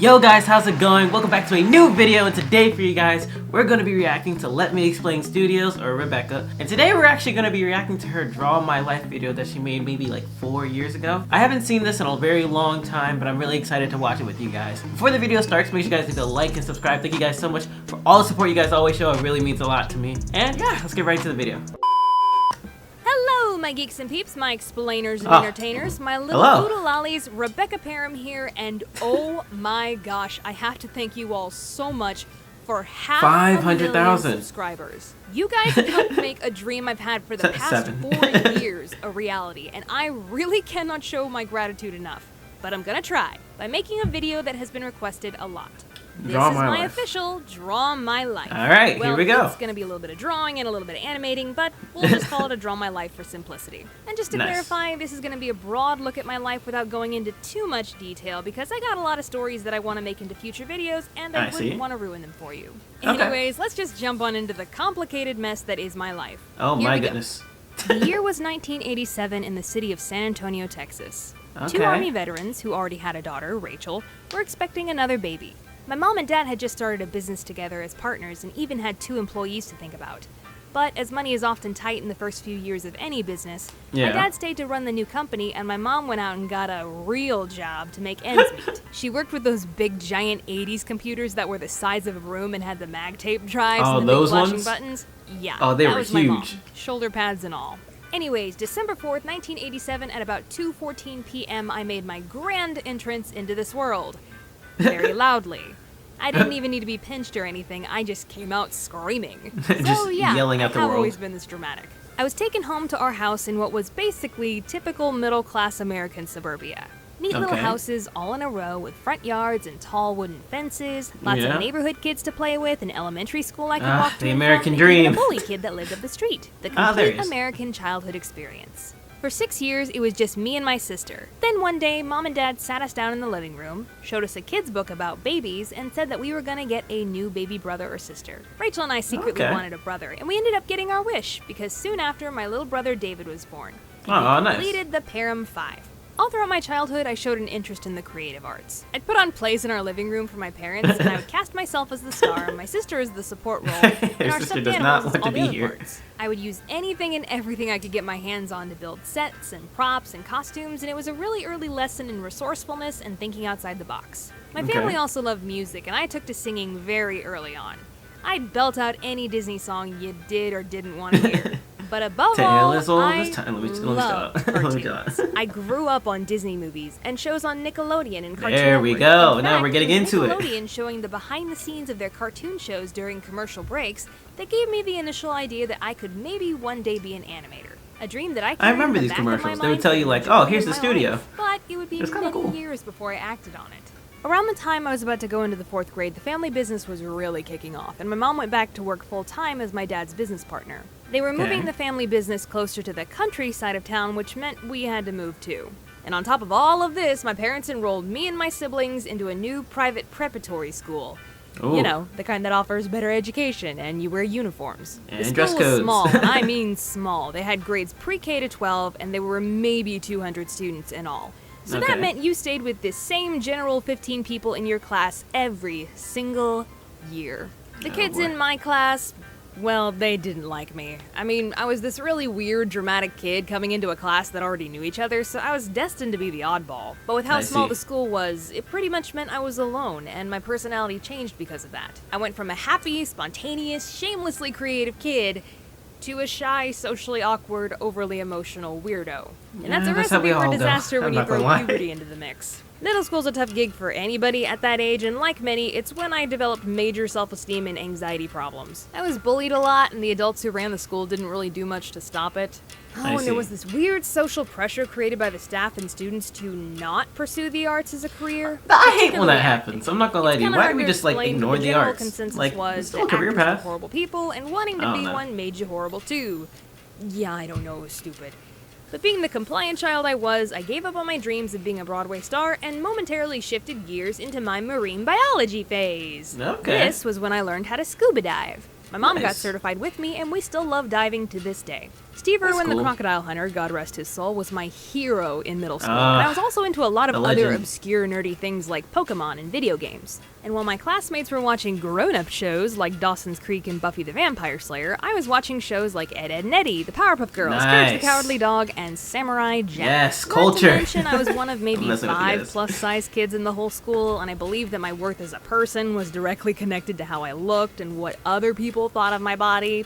Yo guys, how's it going? Welcome back to a new video, and today for you guys, we're going to be reacting to LetMeExplainStudios, or Rebecca. And today we're actually going to be reacting to her Draw My Life video that she made maybe like 4 years ago. I haven't seen this in a very long time, but I'm really excited to watch it with you guys. Before the video starts, make sure you guys leave a like and subscribe. Thank you guys so much for all the support you guys always show. It really means a lot to me. And yeah, let's get right into the video. Hello, my geeks and peeps, my explainers and entertainers, my little oodle-lollies, Rebecca Parham here, and oh my gosh, I have to thank you all so much for 500,000 subscribers. You guys have helped make a dream I've had for the past 4 years a reality, and I really cannot show my gratitude enough. But I'm gonna try by making a video that has been requested a lot. This is my official Draw My Life. Alright, here we go. It's going to be a little bit of drawing and a little bit of animating, but we'll just call it a Draw My Life for simplicity. And just to clarify, this is going to be a broad look at my life without going into too much detail, because I got a lot of stories that I want to make into future videos, and I wouldn't want to ruin them for you. Anyways, let's just jump on into the complicated mess that is my life. Oh my goodness. The year was 1987 in the city of San Antonio, Texas. Two Army veterans, who already had a daughter, Rachel, were expecting another baby. My mom and dad had just started a business together as partners and even had 2 employees to think about. But as money is often tight in the first few years of any business, my dad stayed to run the new company, and my mom went out and got a real job to make ends meet. She worked with those big giant 80s computers that were the size of a room and had the mag tape drives and the big flashing buttons. Yeah, they were huge. My mom. Shoulder pads and all. Anyways, December 4th, 1987 at about 2:14 p.m. I made my grand entrance into this world. Very loudly. I didn't even need to be pinched or anything, I just came out screaming. So yeah, yelling at the world. I have always been this dramatic. I was taken home to our house in what was basically typical middle-class American suburbia. Neat little houses all in a row with front yards and tall wooden fences, lots of neighborhood kids to play with, an elementary school I could walk to, the American dream. And a bully kid that lived up the street. The complete American childhood experience. For 6 years, it was just me and my sister. Then one day, Mom and Dad sat us down in the living room, showed us a kid's book about babies, and said that we were gonna get a new baby brother or sister. Rachel and I secretly wanted a brother, and we ended up getting our wish, because soon after, my little brother David was born. And he completed the Parham 5. All throughout my childhood, I showed an interest in the creative arts. I'd put on plays in our living room for my parents, and I would cast myself as the star, my sister as the support role, and our stuffed animals as all the other parts. I would use anything and everything I could get my hands on to build sets and props and costumes, and it was a really early lesson in resourcefulness and thinking outside the box. My family also loved music, and I took to singing very early on. I'd belt out any Disney song you did or didn't want to hear. But above all, I love cartoons. I grew up on Disney movies and shows on Nickelodeon and Cartoon Network. There we go. Now we're getting into it. Nickelodeon showing the behind the scenes of their cartoon shows during commercial breaks that gave me the initial idea that I could maybe one day be an animator. A dream that I remember these commercials. They would tell you like, "Oh, here's the studio." But it would be many years before I acted on it. Around the time I was about to go into the 4th grade, the family business was really kicking off, and my mom went back to work full-time as my dad's business partner. They were moving the family business closer to the countryside of town, which meant we had to move too. And on top of all of this, my parents enrolled me and my siblings into a new private preparatory school. Ooh. You know, the kind that offers better education, and you wear uniforms. And the school was small, and I mean small. They had grades pre-K to 12, and there were maybe 200 students in all. So that meant you stayed with the same general 15 people in your class every single year. The kids in my class, well, they didn't like me. I mean, I was this really weird, dramatic kid coming into a class that already knew each other, so I was destined to be the oddball. But with how small the school was, it pretty much meant I was alone, and my personality changed because of that. I went from a happy, spontaneous, shamelessly creative kid to a shy, socially awkward, overly emotional weirdo. And that's a recipe for disaster when you throw puberty into the mix. Middle school's a tough gig for anybody at that age, and like many, it's when I developed major self-esteem and anxiety problems. I was bullied a lot, and the adults who ran the school didn't really do much to stop it. Oh, and there was this weird social pressure created by the staff and students to not pursue the arts as a career. I hate when that happens. I'm not gonna lie to you. Why do we just like ignore the arts? Consensus like, was still a career path. Horrible people, and wanting to be one made you horrible too. Yeah, I don't know, it was stupid. But being the compliant child I was, I gave up on my dreams of being a Broadway star and momentarily shifted gears into my marine biology phase. This was when I learned how to scuba dive. My mom got certified with me, and we still love diving to this day. Steve That's Irwin, cool. the Crocodile Hunter, God rest his soul, was my hero in middle school. And I was also into a lot of other obscure nerdy things like Pokemon and video games. And while my classmates were watching grown-up shows like Dawson's Creek and Buffy the Vampire Slayer, I was watching shows like Ed, Edd n Eddy, the Powerpuff Girls, Courage the Cowardly Dog, and Samurai Jack. Yes, culture. Not to mention, I was one of maybe 5 plus-size kids in the whole school, and I believed that my worth as a person was directly connected to how I looked and what other people thought of my body.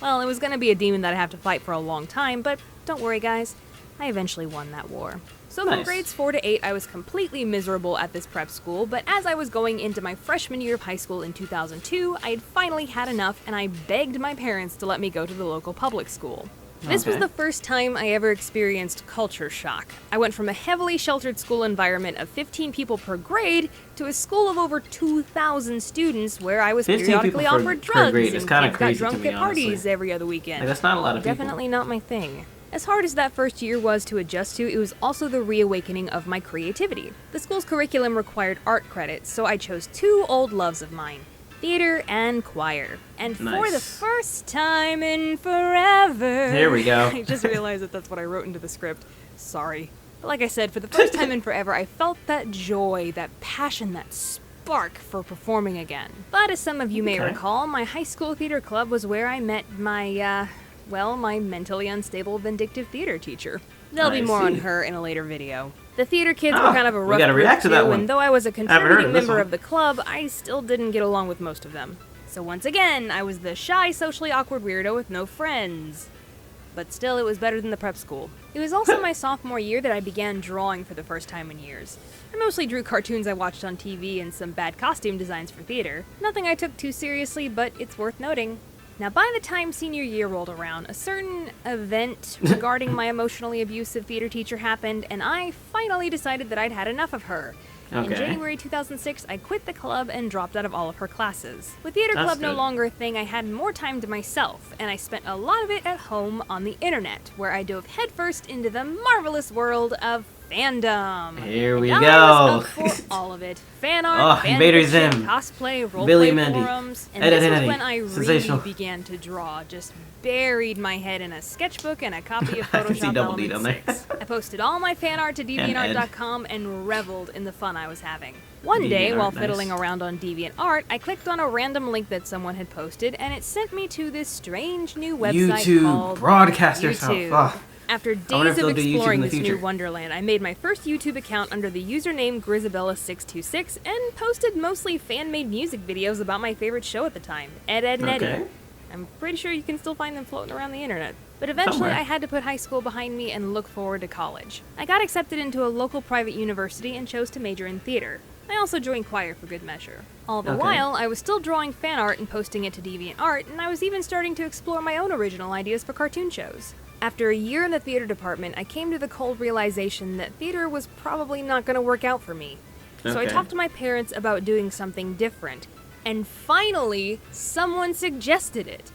Well, it was going to be a demon that I'd have to fight for a long time, but don't worry, guys. I eventually won that war. So from grades 4 to 8, I was completely miserable at this prep school, but as I was going into my freshman year of high school in 2002, I had finally had enough, and I begged my parents to let me go to the local public school. This was the first time I ever experienced culture shock. I went from a heavily sheltered school environment of 15 people per grade to a school of over 2,000 students where I was periodically offered drugs and kids got drunk at parties every other weekend. That's not a lot of people. Definitely not my thing. As hard as that first year was to adjust to, it was also the reawakening of my creativity. The school's curriculum required art credits, so I chose 2 old loves of mine. Theater and choir. And for the first time in forever... Here we go. I just realized that that's what I wrote into the script. Sorry. But like I said, for the first time in forever, I felt that joy, that passion, that spark for performing again. But as some of you may recall, my high school theater club was where I met my, my mentally unstable, vindictive theater teacher. There'll be more on her in a later video. The theater kids were kind of a rough group too, and though I was a contributing member of the club, I still didn't get along with most of them. So once again, I was the shy, socially awkward weirdo with no friends. But still, it was better than the prep school. It was also my sophomore year that I began drawing for the first time in years. I mostly drew cartoons I watched on TV and some bad costume designs for theater. Nothing I took too seriously, but it's worth noting. Now, by the time senior year rolled around, a certain event regarding my emotionally abusive theater teacher happened, and I finally decided that I'd had enough of her. In January 2006, I quit the club and dropped out of all of her classes. With theater club no longer a thing, I had more time to myself, and I spent a lot of it at home on the internet, where I dove headfirst into the marvelous world of fandom. Here we go. I was up for all of it. Fan art, fan fiction, cosplay, roleplay forums. And this was when I really began to draw. Just buried my head in a sketchbook and a copy of Photoshop Elements 6. I posted all my fan art to DeviantArt.com and reveled in the fun I was having. One day, while fiddling around on DeviantArt, I clicked on a random link that someone had posted, and it sent me to this strange new website called YouTube. After days of exploring this new wonderland, I made my first YouTube account under the username Grizabella626 and posted mostly fan-made music videos about my favorite show at the time, Ed, Edd n Eddy. I'm pretty sure you can still find them floating around the internet. But eventually I had to put high school behind me and look forward to college. I got accepted into a local private university and chose to major in theater. I also joined choir for good measure. All the while, I was still drawing fan art and posting it to DeviantArt, and I was even starting to explore my own original ideas for cartoon shows. After a year in the theater department, I came to the cold realization that theater was probably not going to work out for me. So I talked to my parents about doing something different. And finally, someone suggested it.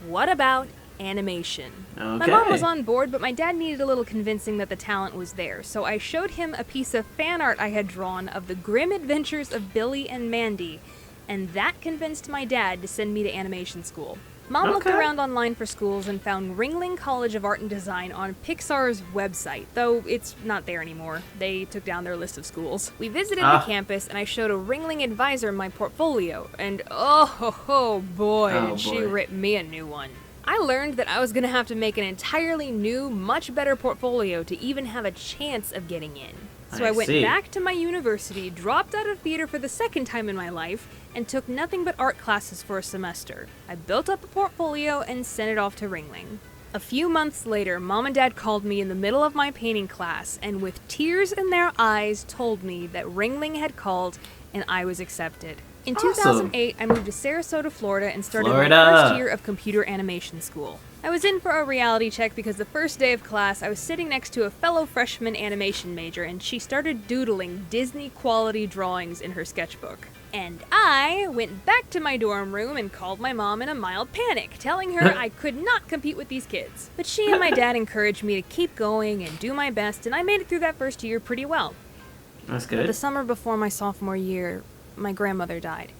What about animation? My mom was on board, but my dad needed a little convincing that the talent was there. So I showed him a piece of fan art I had drawn of the grim adventures of Billy and Mandy. And that convinced my dad to send me to animation school. Mom looked around online for schools and found Ringling College of Art and Design on Pixar's website, though it's not there anymore. They took down their list of schools. We visited the campus, and I showed a Ringling advisor my portfolio, and oh boy, did she rip me a new one. I learned that I was going to have to make an entirely new, much better portfolio to even have a chance of getting in. So I went back to my university, dropped out of theater for the second time in my life, and took nothing but art classes for a semester. I built up a portfolio and sent it off to Ringling. A few months later, Mom and Dad called me in the middle of my painting class, and with tears in their eyes told me that Ringling had called and I was accepted. In 2008, I moved to Sarasota, Florida, and started my first year of computer animation school. I was in for a reality check because the first day of class, I was sitting next to a fellow freshman animation major, and she started doodling Disney-quality drawings in her sketchbook. And I went back to my dorm room and called my mom in a mild panic, telling her I could not compete with these kids. But she and my dad encouraged me to keep going and do my best, and I made it through that first year pretty well. That's good. The summer before my sophomore year, my grandmother died.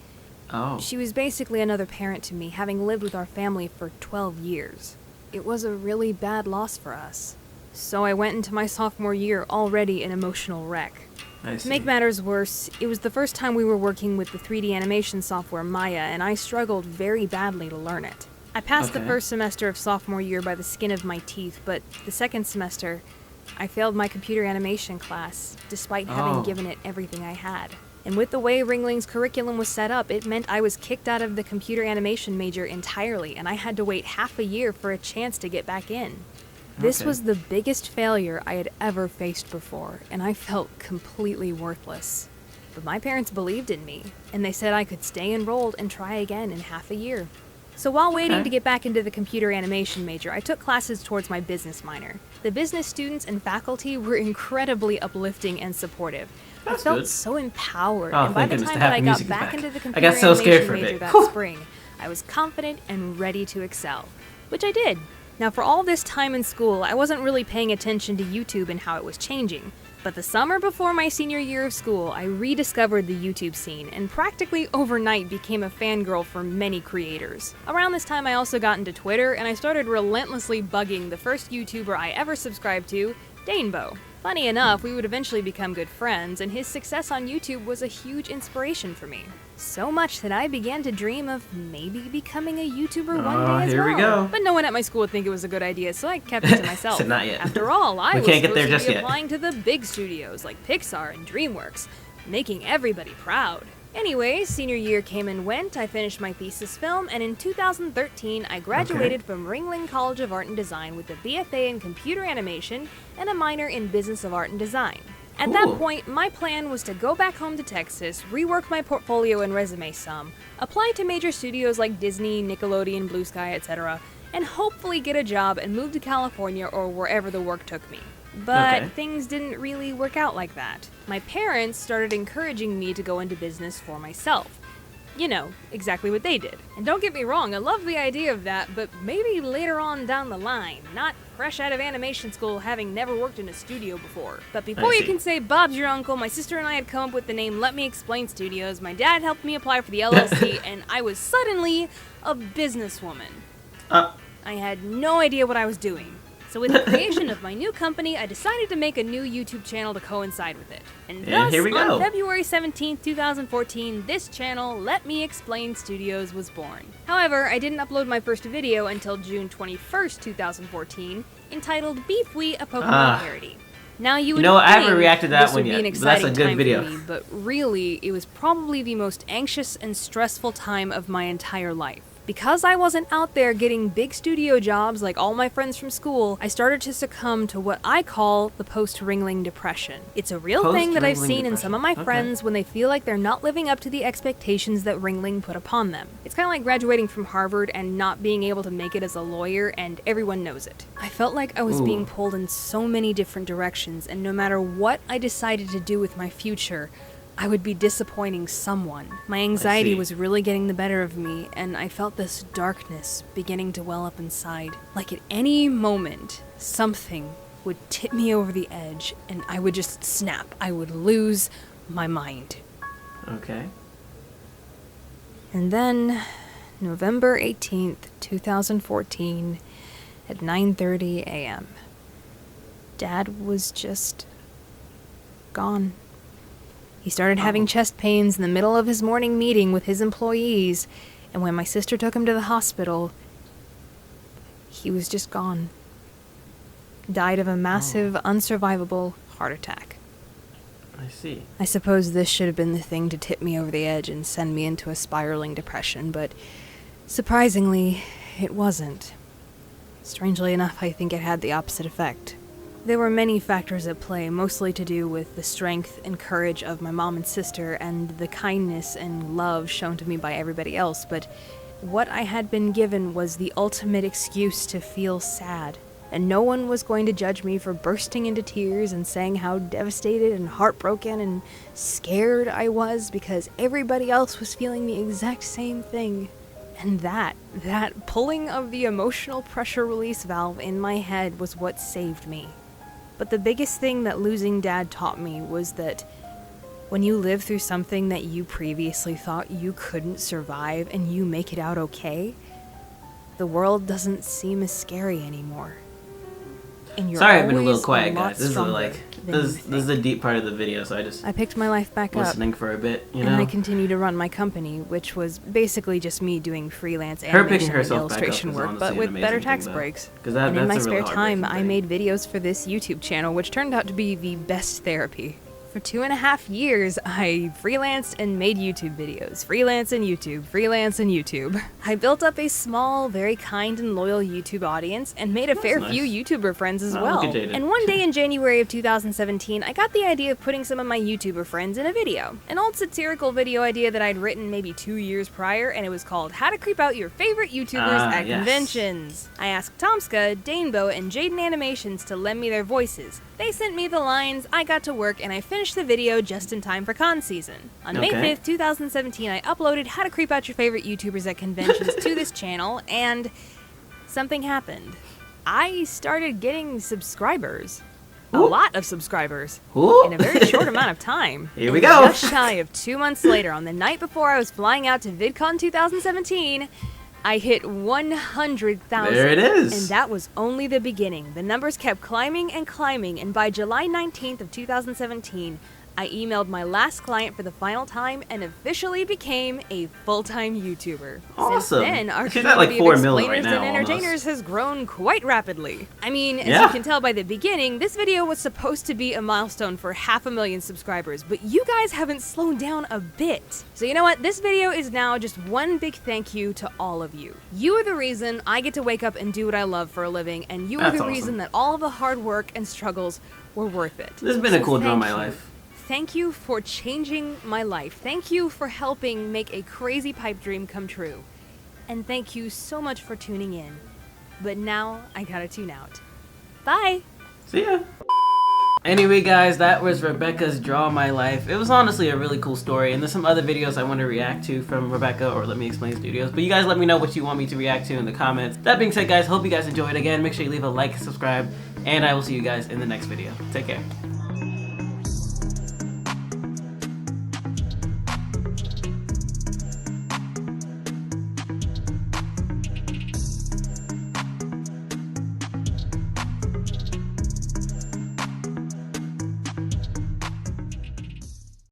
She was basically another parent to me, having lived with our family for 12 years. it was a really bad loss for us. So I went into my sophomore year already an emotional wreck. To make matters worse, it was the first time we were working with the 3D animation software Maya, and I struggled very badly to learn it. I passed the first semester of sophomore year by the skin of my teeth, but the second semester, I failed my computer animation class, despite having given it everything I had. And with the way Ringling's curriculum was set up, it meant I was kicked out of the computer animation major entirely, and I had to wait half a year for a chance to get back in. This was the biggest failure I had ever faced before, and I felt completely worthless. But my parents believed in me, and they said I could stay enrolled and try again in half a year. So while waiting to get back into the computer animation major, I took classes towards my business minor. The business students and faculty were incredibly uplifting and supportive. I felt so empowered, and by the time that I got back into the computer animation major that spring, I was confident and ready to excel, which I did. Now, for all this time in school, I wasn't really paying attention to YouTube and how it was changing. But the summer before my senior year of school, I rediscovered the YouTube scene and practically overnight became a fangirl for many creators. Around this time, I also got into Twitter, and I started relentlessly bugging the first YouTuber I ever subscribed to, Danebo. Funny enough, we would eventually become good friends, and his success on YouTube was a huge inspiration for me. So much that I began to dream of maybe becoming a YouTuber one day as well. Here we go. But no one at my school would think it was a good idea, so I kept it to myself. Not yet. After all, I was can't get supposed there to just be yet. applying to the big studios like Pixar and DreamWorks, making everybody proud. Anyways, senior year came and went, I finished my thesis film, and in 2013 I graduated from Ringling College of Art and Design with a BFA in Computer Animation and a minor in Business of Art and Design. At that point, my plan was to go back home to Texas, rework my portfolio and resume some, apply to major studios like Disney, Nickelodeon, Blue Sky, etc., and hopefully get a job and move to California or wherever the work took me. But things didn't really work out like that. My parents started encouraging me to go into business for myself. You know, exactly what they did. And don't get me wrong, I love the idea of that, but maybe later on down the line, not fresh out of animation school having never worked in a studio before. But before you can say Bob's your uncle, my sister and I had come up with the name LetMeExplainStudios, my dad helped me apply for the LLC, and I was suddenly a businesswoman. I had no idea what I was doing. So with the creation of my new company, I decided to make a new YouTube channel to coincide with it. And thus, on February 17th, 2014, this channel, LetMeExplainStudios, was born. However, I didn't upload my first video until June 21st, 2014, entitled Beef We, a Pokemon Parody. Now you would think I haven't reacted to that this would be an exciting time for me, but really, it was probably the most anxious and stressful time of my entire life. Because I wasn't out there getting big studio jobs like all my friends from school, I started to succumb to what I call the post-Ringling depression. It's a real thing that I've seen in some of my friends when they feel like they're not living up to the expectations that Ringling put upon them. It's kind of like graduating from Harvard and not being able to make it as a lawyer, and everyone knows it. I felt like I was being pulled in so many different directions, and no matter what I decided to do with my future, I would be disappointing someone. My anxiety was really getting the better of me, and I felt this darkness beginning to well up inside. Like at any moment, something would tip me over the edge, and I would just snap. I would lose my mind. Okay. And then, November 18th, 2014, at 9:30 a.m., Dad was just gone. He started having chest pains in the middle of his morning meeting with his employees, and when my sister took him to the hospital, he was just gone. Died of a massive, unsurvivable heart attack. I see. I suppose this should have been the thing to tip me over the edge and send me into a spiraling depression, but surprisingly, it wasn't. Strangely enough, I think it had the opposite effect. There were many factors at play, mostly to do with the strength and courage of my mom and sister and the kindness and love shown to me by everybody else, but what I had been given was the ultimate excuse to feel sad, and no one was going to judge me for bursting into tears and saying how devastated and heartbroken and scared I was because everybody else was feeling the exact same thing. And that pulling of the emotional pressure release valve in my head was what saved me. But the biggest thing that losing Dad taught me was that when you live through something that you previously thought you couldn't survive and you make it out okay, the world doesn't seem as scary anymore. And you're Sorry, I've been a always little quiet, lot guys. This is stronger like than you this is the deep part of the video, so I picked my life back up. listening for a bit, you know. And I continue to run my company, which was basically just me doing freelance Her picking animation and herself back up illustration is work, honestly but an with amazing better thing, tax though. breaks. 'Cause And in that's my a really spare time, heartbreaking I thing. made videos for this YouTube channel, which turned out to be the best therapy. For 2.5 years, I freelanced and made YouTube videos. Freelance and YouTube, freelance and YouTube. I built up a small, very kind and loyal YouTube audience and made a fair nice. few YouTuber friends as Oh, well. look at Jaden. And one day in January of 2017, I got the idea of putting some of my YouTuber friends in a video. An old satirical video idea that I'd written maybe 2 years prior, and it was called How to Creep Out Your Favorite YouTubers at yes. Conventions. I asked Tomska, Danebo, and Jaden Animations to lend me their voices. They sent me the lines, I got to work, and I finished the video just in time for con season. On May 5th, 2017, I uploaded How to Creep Out Your Favorite YouTubers at Conventions to this channel, and something happened. I started getting subscribers. A lot of subscribers. In a very short amount of time. Here we go. Just shy of 2 months later, on the night before I was flying out to VidCon 2017, I hit 100,000. There it is. And that was only the beginning. The numbers kept climbing and climbing, and by July 19th of 2017, I emailed my last client for the final time and officially became a full-time YouTuber. Awesome. Since then, our She's at like community 4 of million right explainers now, and entertainers almost. has grown quite rapidly. I mean, as you can tell by the beginning, this video was supposed to be a milestone for 500,000 subscribers, but you guys haven't slowed down a bit. So you know what? This video is now just one big thank you to all of you. You are the reason I get to wake up and do what I love for a living, and you are That's the awesome. reason that all of the hard work and struggles were worth it. This has been a cool draw in my thank you. life. Thank you for changing my life. Thank you for helping make a crazy pipe dream come true. And thank you so much for tuning in. But now I gotta tune out. Bye! See ya. Anyway, guys, that was Rebecca's Draw My Life. It was honestly a really cool story, and there's some other videos I want to react to from Rebecca or Let Me Explain Studios, but you guys let me know what you want me to react to in the comments. That being said, guys, hope you guys enjoyed. Again, make sure you leave a like, subscribe, and I will see you guys in the next video. Take care.